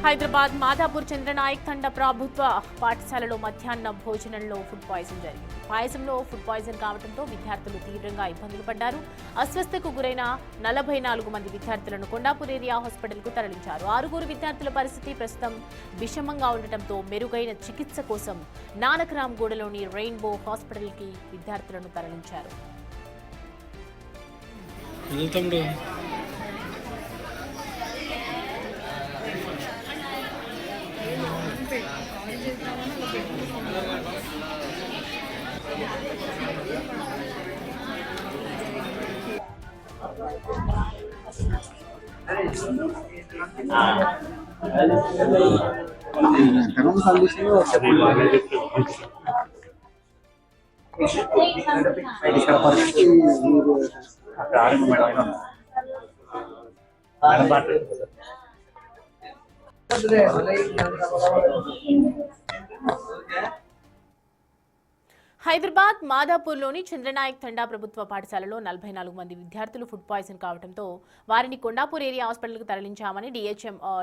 హైదరాబాద్ మాదాపూర్ చంద్రనాయక్ తండా ప్రభుత్వ పాఠశాలలో మధ్యాహ్న భోజనంలో ఫుడ్ పాయిజన్ జరిగింది. పాయసంలో ఫుడ్ పాయిజన్ కావడంతో విద్యార్థులు తీవ్రంగా ఇబ్బందులు పడ్డారు. అస్వస్థకు గురైన 44 మంది విద్యార్థులను కొండాపూర్ ఏరియా హాస్పిటల్కు తరలించారు. 6 విద్యార్థుల పరిస్థితి ప్రస్తుతం విషమంగా ఉండటంతో మెరుగైన చికిత్స కోసం నానక్రామ్ గూడలోని రెయిన్బో హాస్పిటల్కి విద్యార్థులను తరలించారు. హైదరాబాద్ మాదాపూర్లోని చంద్రనాయక్ తండా ప్రభుత్వ పాఠశాలలో 44 మంది విద్యార్థులు ఫుడ్ పాయిజన్ కావడంతో వారిని కొండాపూర్ ఏరియా హాస్పిటల్కు తరలించామని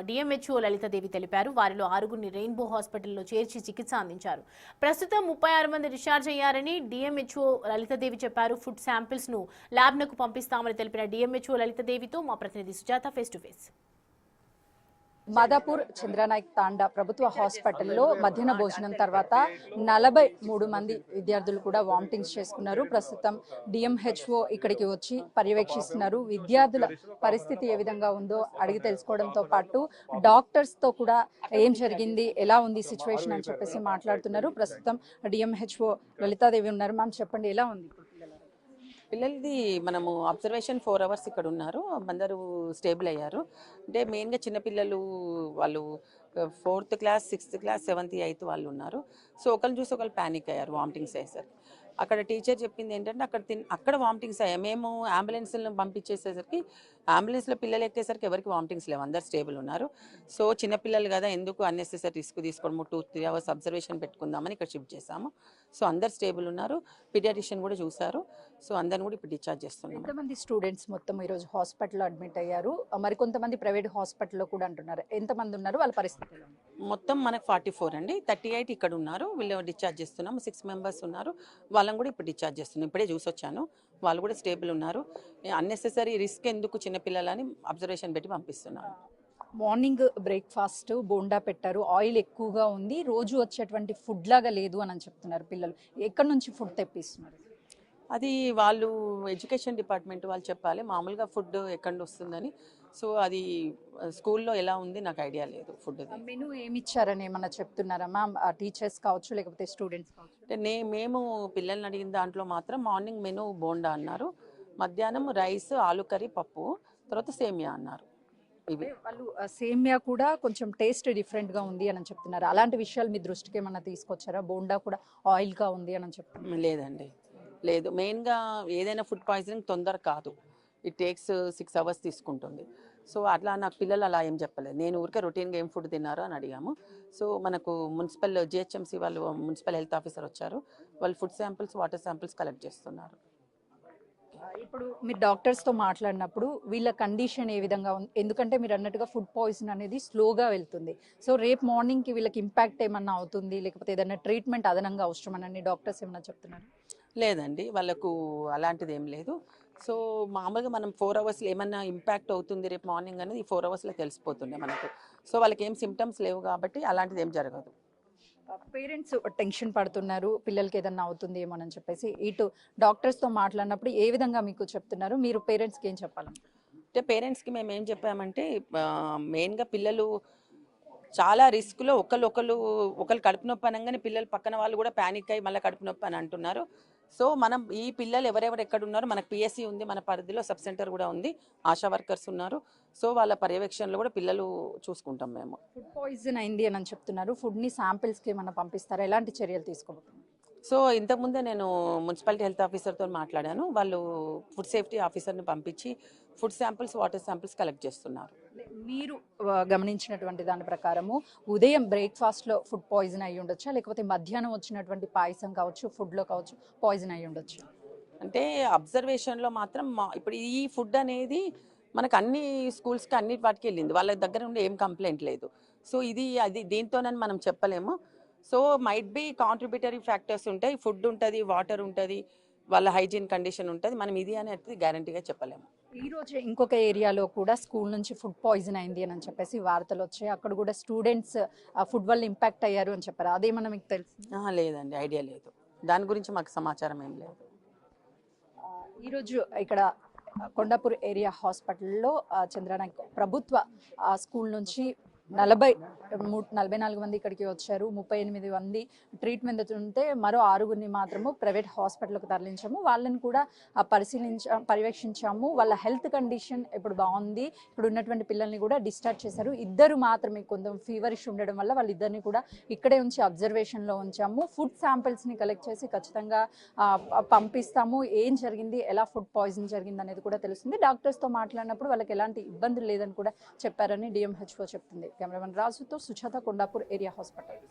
డిఎంహెచ్ఓ లలితాదేవి తెలిపారు. వారిలో 6 రెయిన్బో హాస్పిటల్లో చేర్చి చికిత్స అందించారు. ప్రస్తుతం 36 మంది డిశ్చార్జ్ అయ్యారని డిఎంహెచ్ఓ లలితాదేవి చెప్పారు. ఫుడ్ శాంపిల్స్ ను ల్యాబ్నకు పంపిస్తామని తెలిపిన డిఎంహెచ్ఓ లలితాదేవితో మా ప్రతినిధి Sujatha face to face. Madhapur Chandranayak Thanda ప్రభుత్వ హాస్పిటల్లో మధ్యాహ్న భోజనం తర్వాత 43 మంది విద్యార్థులు కూడా వామిటింగ్స్ చేసుకున్నారు. ప్రస్తుతం డిఎంహెచ్ఓ ఇక్కడికి వచ్చి పర్యవేక్షిస్తున్నారు. విద్యార్థుల పరిస్థితి ఏ విధంగా ఉందో అడిగి తెలుసుకోవడంతో పాటు డాక్టర్స్ తో కూడా ఏం జరిగింది, ఎలా ఉంది సిచ్యువేషన్ అని చెప్పేసి మాట్లాడుతున్నారు. ప్రస్తుతం డిఎంహెచ్ఓ లలితాదేవి ఉన్నారు. మ్యామ్ చెప్పండి, ఎలా ఉంది? పిల్లలది మనము అబ్జర్వేషన్ 4 hours ఇక్కడ ఉన్నారు. అందరూ స్టేబుల్ అయ్యారు. అంటే మెయిన్గా చిన్నపిల్లలు వాళ్ళు 4th class 6th class 7th 8th వాళ్ళు ఉన్నారు. సో ఒకరిని చూసి ఒకరు ప్యానిక్ అయ్యారు వామిటింగ్స్ అయ్యేసరికి. అక్కడ టీచర్ చెప్పింది ఏంటంటే అక్కడ వామిటింగ్స్ అయ్యాయి. మేము అంబులెన్స్లను పంపించేసేసరికి అంబులెన్స్లో పిల్లలు ఎక్కేసరికి ఎవరికి వామిటింగ్స్ లేవు, అందరు స్టేబుల్ ఉన్నారు. సో చిన్నపిల్లలు కదా, ఎందుకు అన్నెసెసరీ రిస్క్ తీసుకోవడము, 2-3 hours అబ్జర్వేషన్ పెట్టుకుందామని ఇక్కడ షిఫ్ట్ చేశాము. సో అందరు స్టేబుల్ ఉన్నారు. పీడియాట్రిషియన్ కూడా చూశారు. సో అందరిని కూడా ఇప్పుడు డిశ్చార్జ్ చేస్తున్నాం. ఎంతమంది స్టూడెంట్స్ మొత్తం ఈరోజు హాస్పిటల్లో అడ్మిట్ అయ్యారు? మరికొంతమంది ప్రైవేట్ హాస్పిటల్లో కూడా అంటున్నారు. ఎంతమంది ఉన్నారు, వాళ్ళ పరిస్థితి? మొత్తం మనకు 44 అండి. 38 ఇక్కడ ఉన్నారు. వీళ్ళు డిశ్చార్జ్ చేస్తున్నాము. 6 members ఉన్నారు. వాళ్ళని కూడా ఇప్పుడు డిశ్చార్జ్ చేస్తున్నాం. ఇప్పుడే చూసి వచ్చాను. వాళ్ళు కూడా స్టేబుల్ ఉన్నారు. అన్నెసెసరీ రిస్క్ ఎందుకు చిన్నపిల్లలని అబ్జర్వేషన్ పెట్టి పంపిస్తున్నాము. మార్నింగ్ బ్రేక్ఫాస్ట్ బోండా పెట్టారు, ఆయిల్ ఎక్కువగా ఉంది, రోజు వచ్చేటువంటి ఫుడ్ లాగా లేదు అని చెప్తున్నారు పిల్లలు. ఎక్కడి నుంచి ఫుడ్ తెప్పిస్తున్నారు? అది వాళ్ళు ఎడ్యుకేషన్ డిపార్ట్మెంట్ వాళ్ళు చెప్పాలి. మామూలుగా ఫుడ్ ఎక్కడి వస్తుందని. సో అది స్కూల్లో ఎలా ఉంది నాకు ఐడియా లేదు. ఫుడ్ మెనూ ఏమి ఇచ్చారని ఏమన్నా చెప్తున్నారా మ్యామ్? టీచర్స్ కావచ్చు లేకపోతే స్టూడెంట్స్ కావచ్చు. అంటే మేము పిల్లల్ని అడిగిన దాంట్లో మాత్రం మార్నింగ్ మెనూ బోండా అన్నారు, మధ్యాహ్నం రైస్ ఆలు కర్రీ పప్పు, తర్వాత సేమియా అన్నారు. ఇవి వాళ్ళు సేమియా కూడా కొంచెం టేస్ట్ డిఫరెంట్ గా ఉంది అని చెప్తున్నారు. అలాంటి విషయాలు మీ దృష్టికి ఏమన్నా తీసుకొచ్చారా? బోండా కూడా ఆయిల్ గా ఉంది అని చెప్తున్నారు. లేదండి, లేదు. మెయిన్గా ఏదైనా ఫుడ్ పాయిజనింగ్ తొందర కాదు, ఇట్ టేక్స్ 6 hours తీసుకుంటుంది. సో అట్లా నాకు పిల్లలు అలా ఏం చెప్పలేదు. నేను ఊరికే రొటీన్గా ఏం ఫుడ్ తిన్నారో అని అడిగాము. సో మనకు మున్సిపల్ జిహెచ్ఎంసీ వాళ్ళు, మున్సిపల్ హెల్త్ ఆఫీసర్ వచ్చారు. వాళ్ళు food samples, water samples collect చేస్తున్నారు. ఇప్పుడు మీరు డాక్టర్స్తో మాట్లాడినప్పుడు వీళ్ళ కండిషన్ ఏ విధంగా ఉంది? ఎందుకంటే మీరు అన్నట్టుగా ఫుడ్ పాయిజన్ అనేది స్లోగా వెళ్తుంది. సో రేపు మార్నింగ్కి వీళ్ళకి ఇంపాక్ట్ ఏమన్నా అవుతుంది, లేకపోతే ఏదైనా ట్రీట్మెంట్ అదనంగా అవసరమని డాక్టర్స్ ఏమన్నా చెప్తున్నారు? లేదండి, వాళ్ళకు అలాంటిది ఏం లేదు. సో మామూలుగా మనం 4 hours ఏమన్నా ఇంపాక్ట్ అవుతుంది రేపు మార్నింగ్ అనేది ఈ 4 hours తెలిసిపోతుండే మనకు. సో వాళ్ళకి ఏం సిమ్టమ్స్ లేవు కాబట్టి అలాంటిది ఏం జరగదు. పేరెంట్స్ టెన్షన్ పడుతున్నారు, పిల్లలకి ఏదన్నా అవుతుంది ఏమో అని చెప్పేసి. ఇటు డాక్టర్స్తో మాట్లాడినప్పుడు ఏ విధంగా మీకు చెప్తున్నారు? మీరు పేరెంట్స్కి ఏం చెప్పాలి? అంటే పేరెంట్స్కి మేము ఏం చెప్పామంటే మెయిన్గా పిల్లలు చాలా రిస్క్లో ఒకళ్ళు కడుపు నొప్పి అనగానే పిల్లలు పక్కన వాళ్ళు కూడా ప్యానిక్ అయ్యి మళ్ళీ కడుపు నొప్పి అని అంటున్నారు. సో మనం ఈ పిల్లలు ఎవరెవరు ఎక్కడ ఉన్నారో, మనకు పిఎస్సి ఉంది, మన పరిధిలో సబ్ సెంటర్ కూడా ఉంది, ఆశా వర్కర్స్ ఉన్నారు. సో వాళ్ళ పర్యవేక్షణలో కూడా పిల్లలు చూసుకుంటాం మేము. ఫుడ్ పాయిజన్ అయింది అని చెప్తున్నారు. ఫుడ్ని శాంపిల్స్కి ఏమైనా పంపిస్తారా? ఎలాంటి చర్యలు తీసుకోబోతున్నారు? సో ఇంతకుముందే నేను మున్సిపాలిటీ హెల్త్ ఆఫీసర్తో మాట్లాడాను. వాళ్ళు ఫుడ్ సేఫ్టీ ఆఫీసర్ని పంపించి food samples, water samples collect చేస్తున్నారు. మీరు గమనించినటువంటి దాని ప్రకారము ఉదయం బ్రేక్ఫాస్ట్లో ఫుడ్ పాయిజన్ అయ్యి ఉండొచ్చా, లేకపోతే మధ్యాహ్నం వచ్చినటువంటి పాయసం కావచ్చు, ఫుడ్లో కావచ్చు పాయిజన్ అయ్యి ఉండొచ్చు? అంటే అబ్జర్వేషన్లో మాత్రం ఇప్పుడు ఈ ఫుడ్ అనేది మనకు అన్ని స్కూల్స్కి అన్ని వాటికి వెళ్ళింది, వాళ్ళ దగ్గర నుండి ఏం కంప్లైంట్ లేదు. సో ఇది అది దీంతోనని మనం చెప్పలేము. So might be contributory factors ఉంటాయి, ఫుడ్ ఉంటుంది, వాటర్ ఉంటుంది, వాళ్ళ హైజీన్ కండిషన్ ఉంటుంది. మనం ఇది అనేది గ్యారంటీగా చెప్పలేము. ఈ రోజు ఇంకొక ఏరియాలో కూడా స్కూల్ నుంచి ఫుడ్ పాయిజన్ అయింది అని చెప్పేసి వార్తలు వచ్చాయి. అక్కడ కూడా స్టూడెంట్స్ ఫుడ్ వల్ల ఇంపాక్ట్ అయ్యారు అని చెప్పారు. అదేమన్నా మీకు తెలుసు? లేదండి, ఐడియా లేదు. దాని గురించి మాకు సమాచారం ఏం లేదు. ఈరోజు ఇక్కడ కొండాపూర్ ఏరియా హాస్పిటల్లో చంద్రనాయక్ ప్రభుత్వ స్కూల్ నుంచి 44 మంది ఇక్కడికి వచ్చారు. 38 మంది ట్రీట్మెంట్ ఉంటే మరో 6గురిని మాత్రము ప్రైవేట్ హాస్పిటల్కి తరలించాము. వాళ్ళని కూడా పర్యవేక్షించాము. వాళ్ళ హెల్త్ కండిషన్ ఇప్పుడు బాగుంది. ఇప్పుడు ఉన్నటువంటి పిల్లల్ని కూడా డిశ్చార్జ్ చేశారు. ఇద్దరు మాత్రమే కొంచెం ఫీవరిష్ ఉండడం వల్ల వాళ్ళిద్దరిని కూడా ఇక్కడే ఉంచి అబ్జర్వేషన్లో ఉంచాము. ఫుడ్ శాంపిల్స్ని కలెక్ట్ చేసి ఖచ్చితంగా పంపిస్తాము. ఏం జరిగింది, ఎలా ఫుడ్ పాయిజన్ జరిగింది అనేది కూడా తెలుస్తుంది. డాక్టర్స్తో మాట్లాడినప్పుడు వాళ్ళకి ఎలాంటి ఇబ్బందులు లేదని కూడా చెప్పారని డిఎంహెచ్ఓ చెప్తుంది. కెమెరామెన్ రాజుతో సుజాత, కొండాపూర్ ఏరియా హాస్పిటల్.